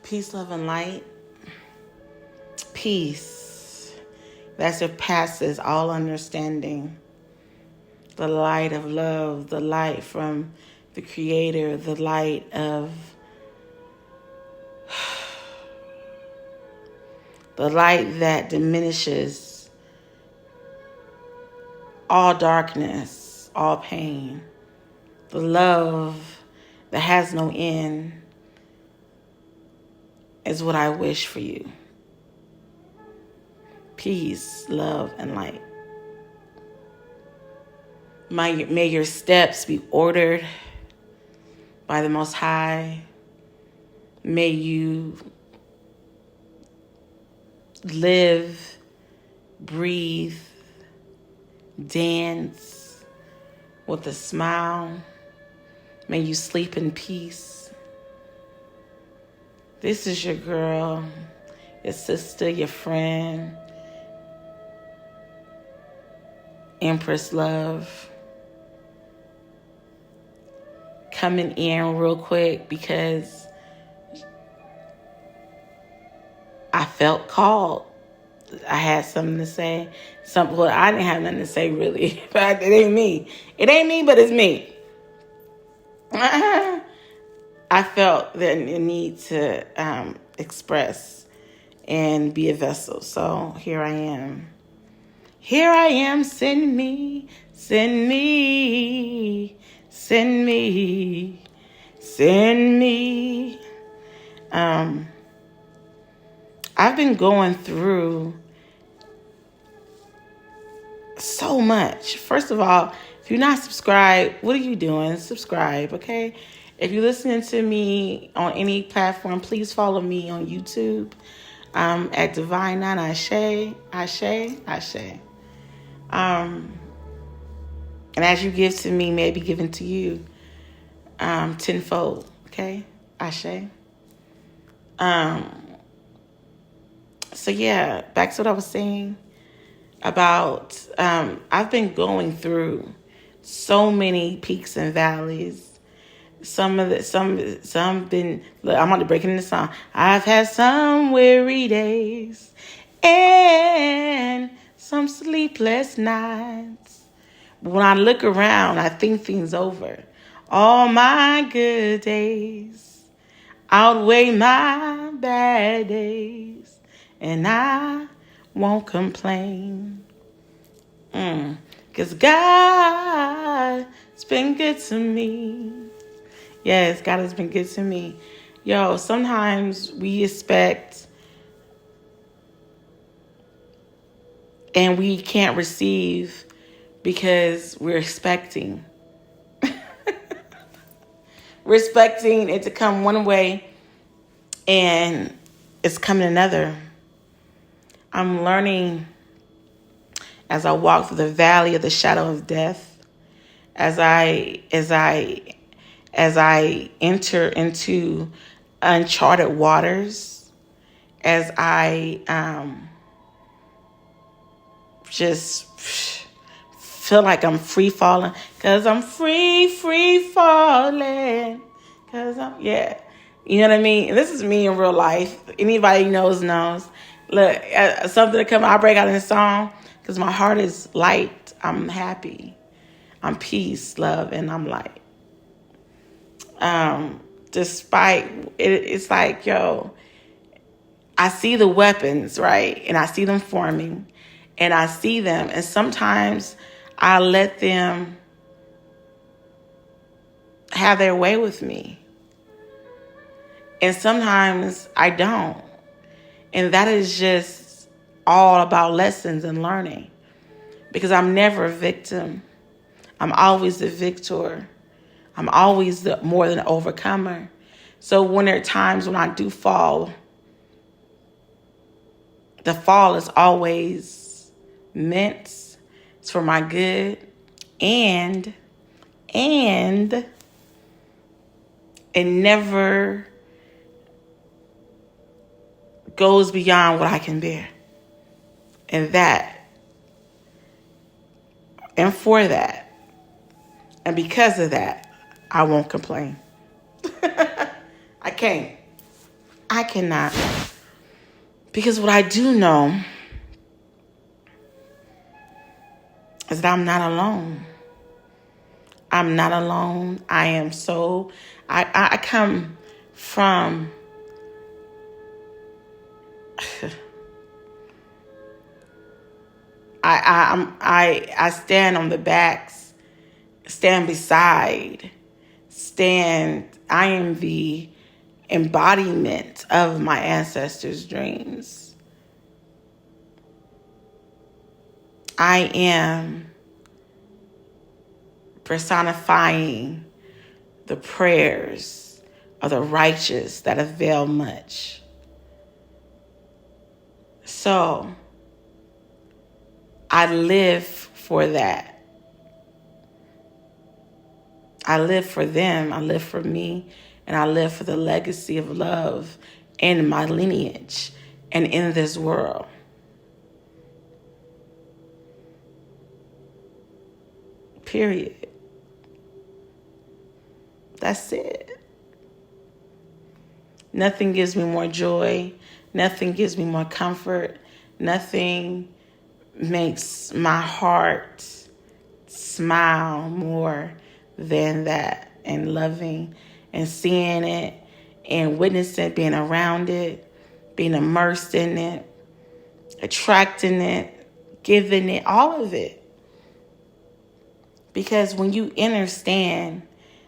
Peace, love, and light. Peace that surpasses all understanding. The light of love, the light from the Creator, the light of the light that diminishes all darkness, all pain. The love that has no end is what I wish for you. Peace, love, and light. May your steps be ordered by the Most High. May you live, breathe, dance with a smile. May you sleep in peace. This is your girl, your sister, your friend, Empress Love. Coming in real quick because I felt called. I had something to say. Well, I didn't have nothing to say really, but it ain't me. It ain't me, but it's me. I felt the need to express and be a vessel. So here I am. Here I am, send me, send me, send me, send me. I've been going through so much. First of all, if you're not subscribed, what are you doing? Subscribe, okay? If you're listening to me on any platform, please follow me on YouTube at Divine Nine Ashe, Ashe, Ashe. And as you give to me, may it be given to you tenfold, okay? Ashe. So yeah, back to what I was saying about I've been going through so many peaks and valleys. Some been look, I'm on to break into song. I've had some weary days and some sleepless nights. But when I look around, I think things over. All my good days outweigh my bad days. And I won't complain. 'Cause God's been good to me. Yes, God has been good to me. Yo, sometimes we expect and we can't receive because we're expecting. We're expecting it to come one way and it's coming another. I'm learning as I walk through the valley of the shadow of death, as I enter into uncharted waters, as I just feel like I'm free falling, cause I'm free falling, cause I'm you know what I mean. And this is me in real life. Anybody knows. Look, something to come, I break out in a song because my heart is light. I'm happy. I'm peace, love, and I'm light. Despite it's like, yo, I see the weapons, right? And I see them forming, and I see them, and sometimes I let them have their way with me, and sometimes I don't. And that is just all about lessons and learning. Because I'm never a victim. I'm always the victor. I'm always the more than an overcomer. So when there are times when I do fall, the fall is always meant. It's for my good. And it never goes beyond what I can bear. And for that, and because of that, I won't complain. I can't. I cannot. Because what I do know is that I'm not alone. I'm not alone. I come from I stand on the backs, stand beside, I am the embodiment of my ancestors' dreams. I am personifying the prayers of the righteous that avail much. So, I live for that. I live for them, I live for me, and I live for the legacy of love in my lineage and in this world. Period. That's it. Nothing gives me more joy. Nothing gives me more comfort. Nothing makes my heart smile more than that, and loving and seeing it and witnessing it, being around it, being immersed in it, attracting it, giving it, all of it. Because when you understand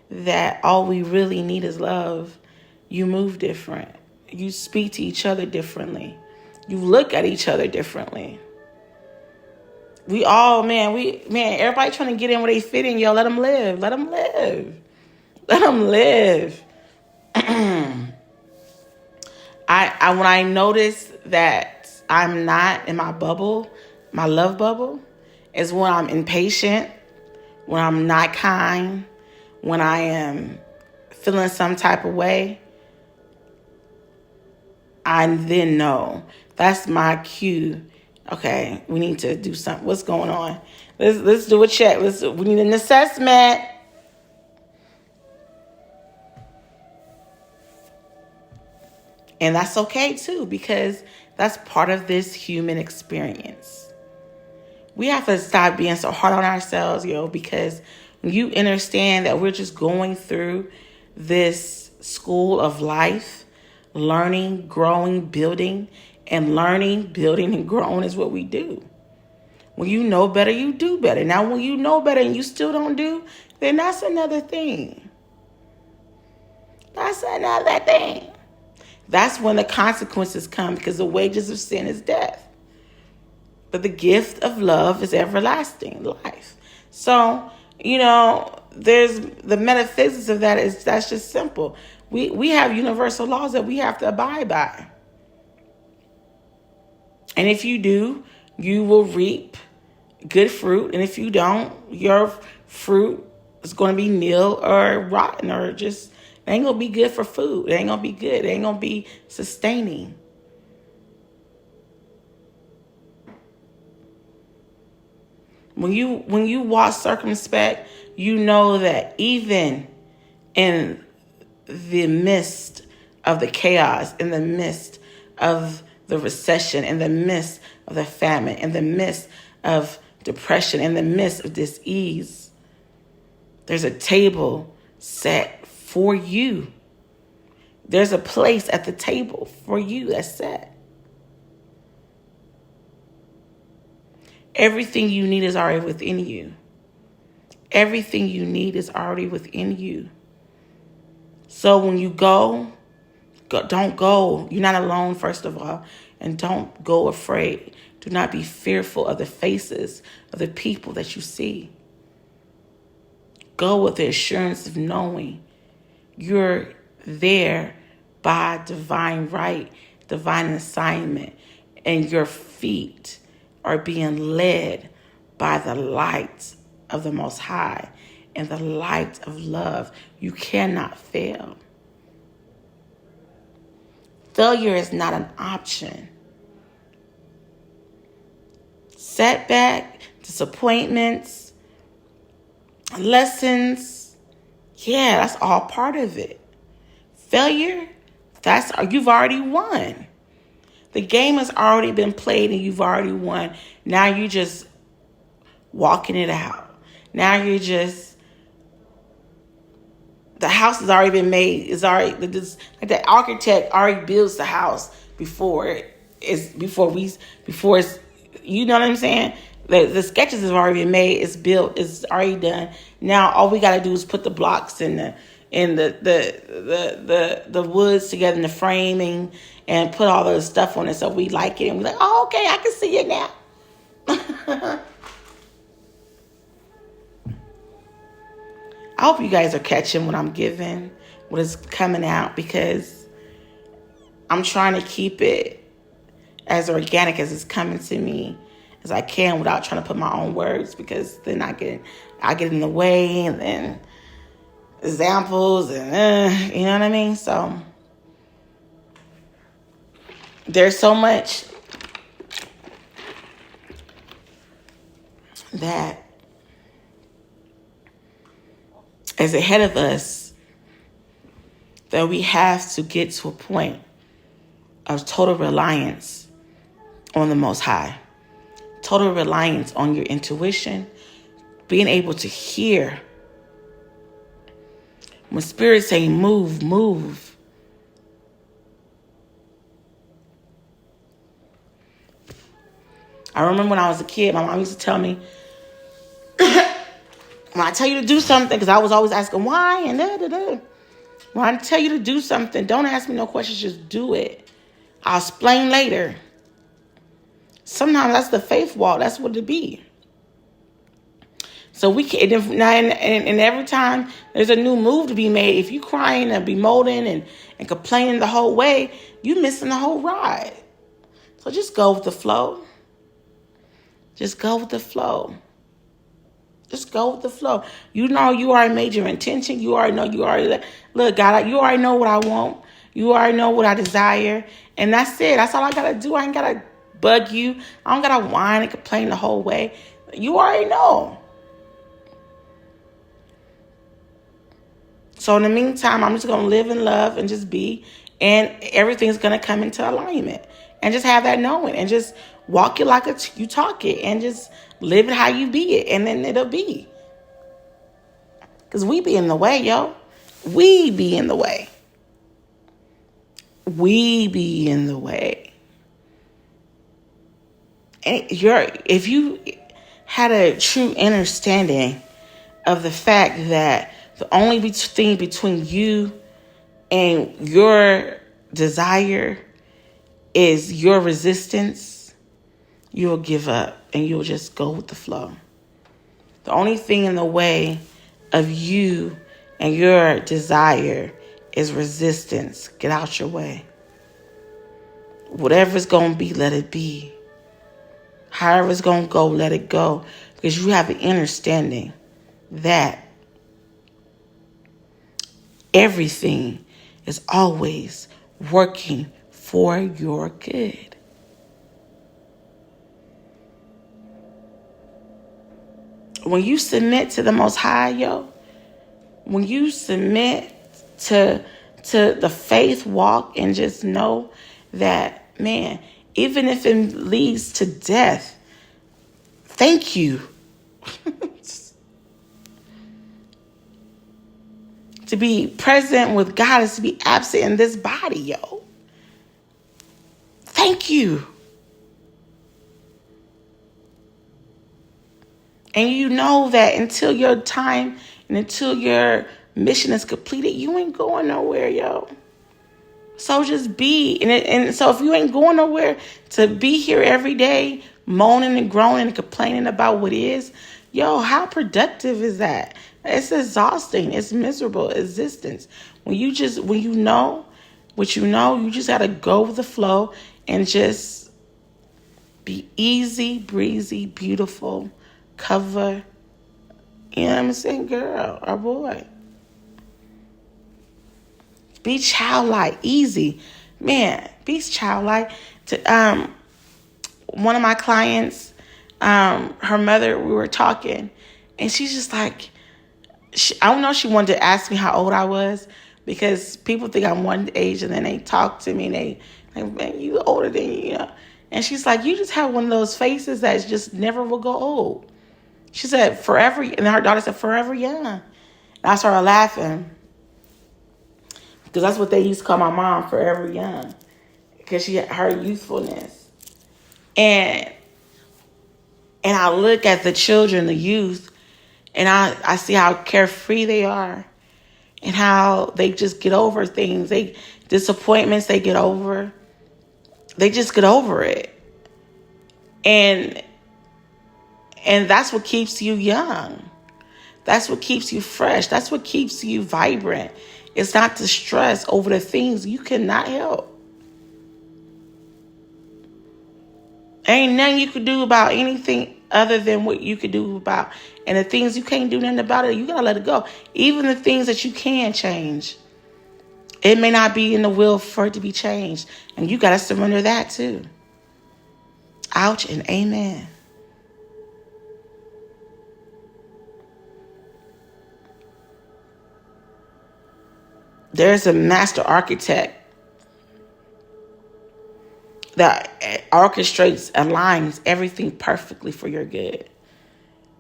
that all we really need is love, you move different. You speak to each other differently. You look at each other differently. We all, everybody trying to get in where they fit in, yo. Let them live. Let them live. Let them live. When I notice that I'm not in my bubble, my love bubble, is when I'm impatient, when I'm not kind, when I am feeling some type of way. I then know that's my cue. Okay, we need to do something. What's going on? Let's do a check. We need an assessment. And that's okay too, because that's part of this human experience. We have to stop being so hard on ourselves, because when you understand that we're just going through this school of life, learning, growing, building, and learning, building, and growing is what we do. When you know better, you do better. Now, when you know better and you still don't do, then that's another thing. That's another thing. That's when the consequences come, because the wages of sin is death. But the gift of love is everlasting life. So, there's the metaphysics of that's just simple. We have universal laws that we have to abide by. And if you do, you will reap good fruit. And if you don't, your fruit is going to be nil or rotten, or just, it ain't going to be good for food. It ain't going to be good. It ain't going to be sustaining. When you walk circumspect, you know that even in the midst of the chaos, in the midst of the recession, in the midst of the famine, in the midst of depression, in the midst of dis-ease, there's a table set for you. There's a place at the table for you that's set. Everything you need is already within you. Everything you need is already within you. So when you go, don't go. You're not alone, first of all. And don't go afraid. Do not be fearful of the faces of the people that you see. Go with the assurance of knowing you're there by divine right, divine assignment, and your feet are being led by the light of the Most High and the light of love. You cannot fail. Failure is not an option. Setback, disappointments, lessons, that's all part of it. Failure You've already won. The game has already been played and you've already won. Now you're just walking it out. Now you're just, the house has already been made. It's already, like the architect already builds the house before it's, you know what I'm saying? The sketches have already been made. It's built. It's already done. Now all we got to do is put the blocks in the woods together in the framing and put all the stuff on it so we like it. And we're like, oh, okay, I can see it now. I hope you guys are catching what I'm giving, what is coming out, because I'm trying to keep it as organic as it's coming to me as I can without trying to put my own words, because then I get in the way, and then examples and you know what I mean? So there's so much that is ahead of us that we have to get to a point of total reliance on the Most High. Total reliance on your intuition, being able to hear. When Spirit's saying move, move. I remember when I was a kid, my mom used to tell me, when I tell you to do something, because I was always asking why and da. When I tell you to do something, don't ask me no questions, just do it. I'll explain later. Sometimes that's the faith walk. That's what it be. So we can, and every time there's a new move to be made, if you crying and bemoaning and complaining the whole way, you missing the whole ride. So just go with the flow. Just go with the flow. Just go with the flow. You know you already made your intention. You already know look, God, you already know what I want. You already know what I desire. And that's it. That's all I got to do. I ain't got to bug you. I don't got to whine and complain the whole way. You already know. So in the meantime, I'm just going to live in love and just be. And everything's going to come into alignment. And just have that knowing. And just walk it like you talk it. And just live it how you be it. And then it'll be. Because we be in the way, yo. We be in the way. We be in the way. And if you had a true understanding of the fact that the only thing between you and your desire is your resistance, you'll give up and you'll just go with the flow. The only thing in the way of you and your desire is resistance. Get out your way. Whatever's going to be, let it be. However it's going to go, let it go. Because you have an understanding that everything is always working for your good. When you submit to the Most High, yo, when you submit to the faith walk and just know that, man, even if it leads to death, thank you. To be present with God is to be absent in this body, yo. Thank you. And you know that until your time and until your mission is completed, you ain't going nowhere, yo. So just be. And so if you ain't going nowhere, to be here every day, moaning and groaning and complaining about what is, yo, how productive is that? It's exhausting. It's miserable existence. When you know what you know, you just got to go with the flow and just be easy, breezy, beautiful, cover. You know what I'm saying, girl or boy? Be childlike, easy. Man, be childlike. To one of my clients, her mother, we were talking, and she's just like, I don't know if she wanted to ask me how old I was, because people think I'm one age and then they talk to me and they like, man, you older than you, you know. And she's like, you just have one of those faces that just never will go old. She said, forever, and her daughter said, forever young. And I started laughing because that's what they used to call my mom, forever young, because she had her youthfulness. And I look at the children, the youth, and I see how carefree they are and how they just get over things. Disappointments, they get over. They just get over it. And that's what keeps you young. That's what keeps you fresh. That's what keeps you vibrant. It's not the stress over the things you cannot help. Ain't nothing you could do about anything other than what you could do about. And the things you can't do nothing about it, you gotta let it go. Even the things that you can change, it may not be in the will for it to be changed. And you gotta surrender that too. Ouch and amen. There's a master architect that orchestrates, aligns everything perfectly for your good.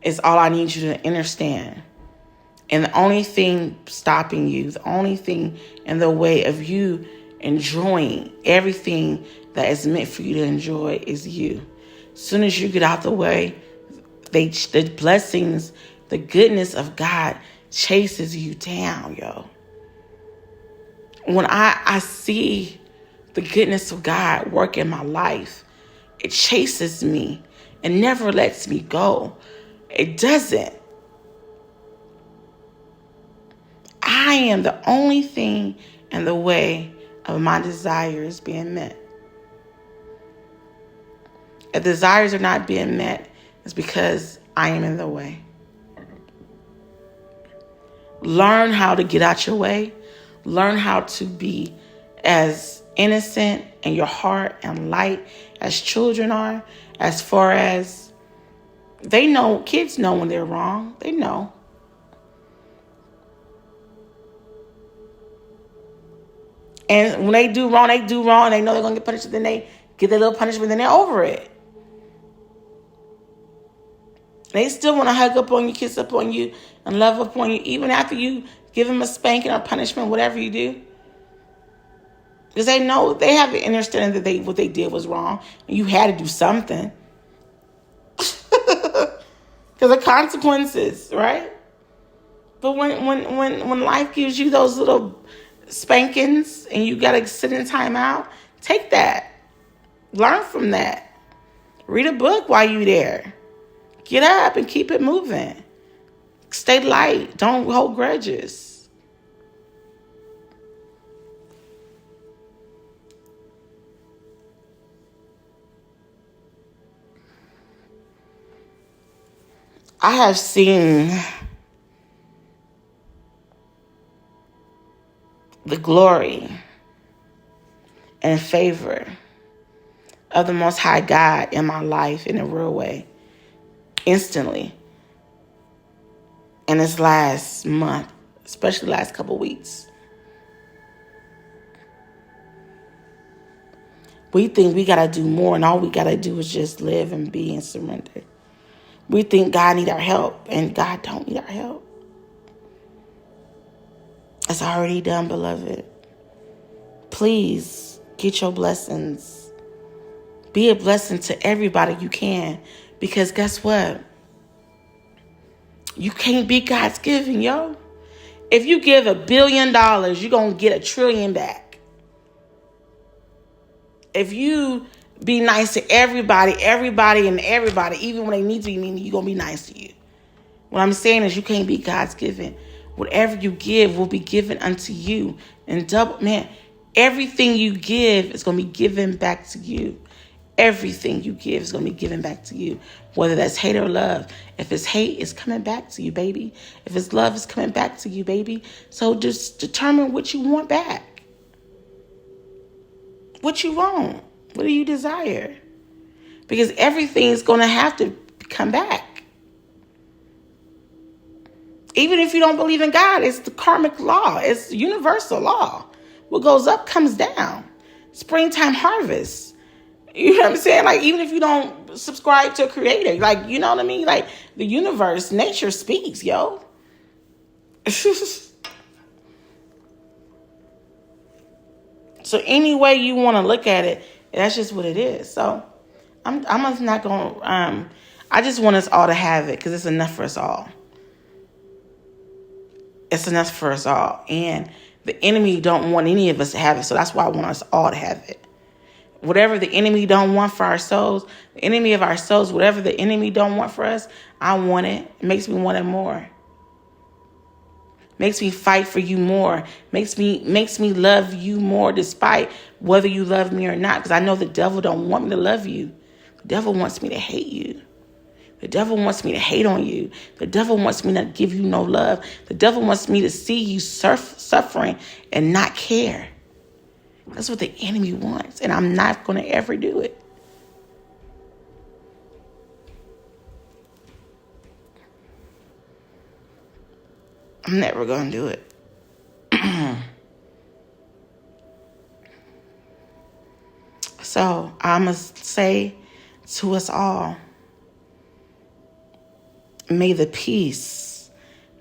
It's all I need you to understand. And the only thing stopping you, the only thing in the way of you enjoying everything that is meant for you to enjoy is you. As soon as you get out the way, the blessings, the goodness of God chases you down, yo. When I see the goodness of God work in my life, it chases me and never lets me go. It doesn't. I am the only thing in the way of my desires being met. If desires are not being met, it's because I am in the way. Learn how to get out your way. Learn how to be as innocent in your heart and light as children are, as far as they know. Kids know when they're wrong. They know. And when they do wrong, they do wrong. They know they're going to get punished. Then they get their little punishment. Then they're over it. They still want to hug up on you, kiss up on you, and love up on you, even after you give them a spanking or punishment, whatever you do. Because they know, they have the understanding that what they did was wrong, and you had to do something. Because of consequences, right? But when life gives you those little spankings and you got to sit in time out, take that. Learn from that. Read a book while you're there. Get up and keep it moving. Stay light. Don't hold grudges. I have seen the glory and favor of the Most High God in my life in a real way. Instantly. In this last month, especially last couple of weeks. We think we got to do more, and all we got to do is just live and be and surrender. We think God need our help, and God don't need our help. It's already done, beloved. Please get your blessings. Be a blessing to everybody you can. Because guess what? You can't beat God's giving, yo. If you give $1 billion, you're going to get $1 trillion back. If you be nice to everybody, even when they need to be mean, you're going to be nice to you. What I'm saying is you can't beat God's giving. Whatever you give will be given unto you. And double, man, everything you give is going to be given back to you. Everything you give is going to be given back to you. Whether that's hate or love. If it's hate, it's coming back to you, baby. If it's love, it's coming back to you, baby. So just determine what you want back. What you want. What do you desire? Because everything is going to have to come back. Even if you don't believe in God, it's the karmic law. It's universal law. What goes up comes down. Springtime harvest. You know what I'm saying? Like, even if you don't subscribe to a creator, like, you know what I mean? Like, the universe, nature speaks, yo. So any way you want to look at it, that's just what it is. So I'm not going to, I just want us all to have it because it's enough for us all. It's enough for us all. And the enemy don't want any of us to have it. So that's why I want us all to have it. Whatever the enemy don't want for our souls, the enemy of our souls, whatever the enemy don't want for us, I want it. It makes me want it more. Makes me fight for you more. Makes me love you more despite whether you love me or not. Because I know the devil don't want me to love you. The devil wants me to hate you. The devil wants me to hate on you. The devil wants me to give you no love. The devil wants me to see you suffering and not care. That's what the enemy wants. And I'm not going to ever do it. I'm never going to do it. So I must say to us all, may the peace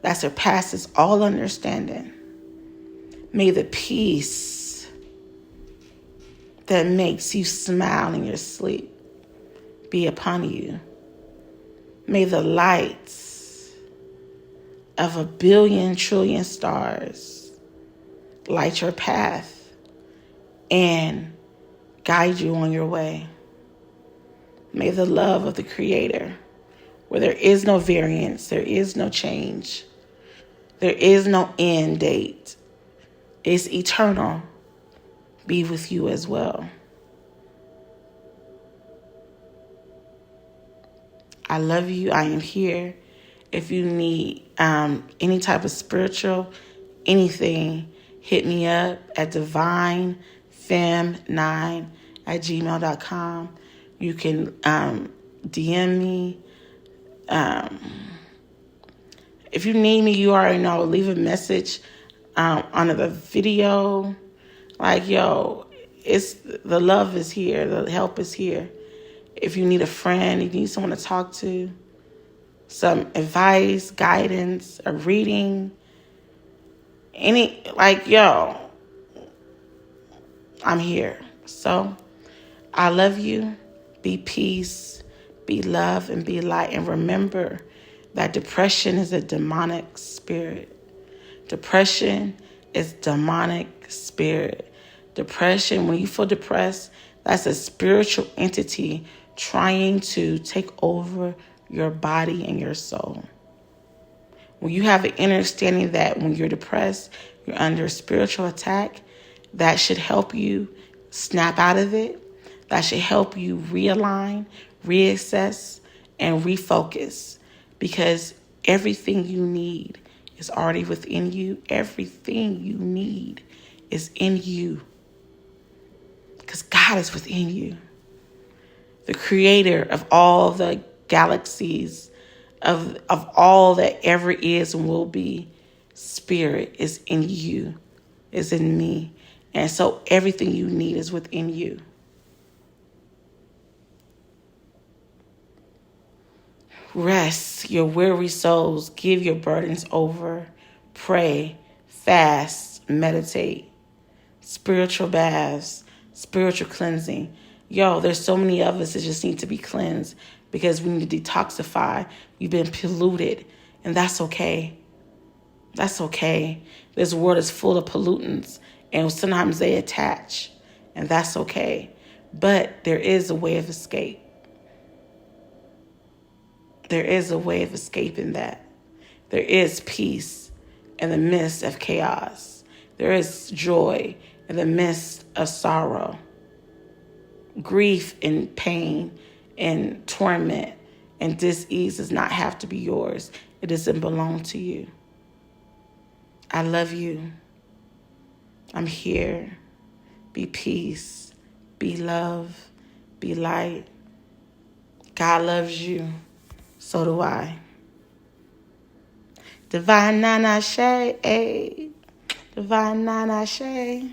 that surpasses all understanding, may the peace that makes you smile in your sleep be upon you. May the lights of 1 billion trillion stars light your path and guide you on your way. May the love of the Creator, where there is no variance, there is no change, there is no end date, it's eternal, be with you as well. I love you. I am here. If you need any type of spiritual anything, hit me up at divinefem9@gmail.com. You can DM me. If you need me, you already know. Leave a message under the video. Like, yo, it's the love is here. The help is here. If you need a friend, you need someone to talk to, some advice, guidance, a reading, yo, I'm here. So I love you. Be peace, be love, and be light. And remember that depression is a demonic spirit. Depression is demonic spirit. Depression, when you feel depressed, that's a spiritual entity trying to take over your body and your soul. When you have an understanding that when you're depressed, you're under spiritual attack, that should help you snap out of it. That should help you realign, reassess, and refocus. Because everything you need is already within you. Everything you need is in you. Because God is within you. The creator of all the galaxies, of all that ever is and will be, spirit is in you, is in me. And so everything you need is within you. Rest your weary souls. Give your burdens over. Pray, fast, meditate. Spiritual baths, spiritual cleansing. Yo, there's so many of us that just need to be cleansed because we need to detoxify. We've been polluted, and that's okay. That's okay. This world is full of pollutants, and sometimes they attach, and that's okay. But there is a way of escape. There is a way of escaping that. There is peace in the midst of chaos. There is joy in the midst of sorrow. Grief and pain and torment and dis-ease does not have to be yours. It doesn't belong to you. I love you. I'm here. Be peace. Be love. Be light. God loves you. So do I. Divine Nana Shay. Divine Nana Shay.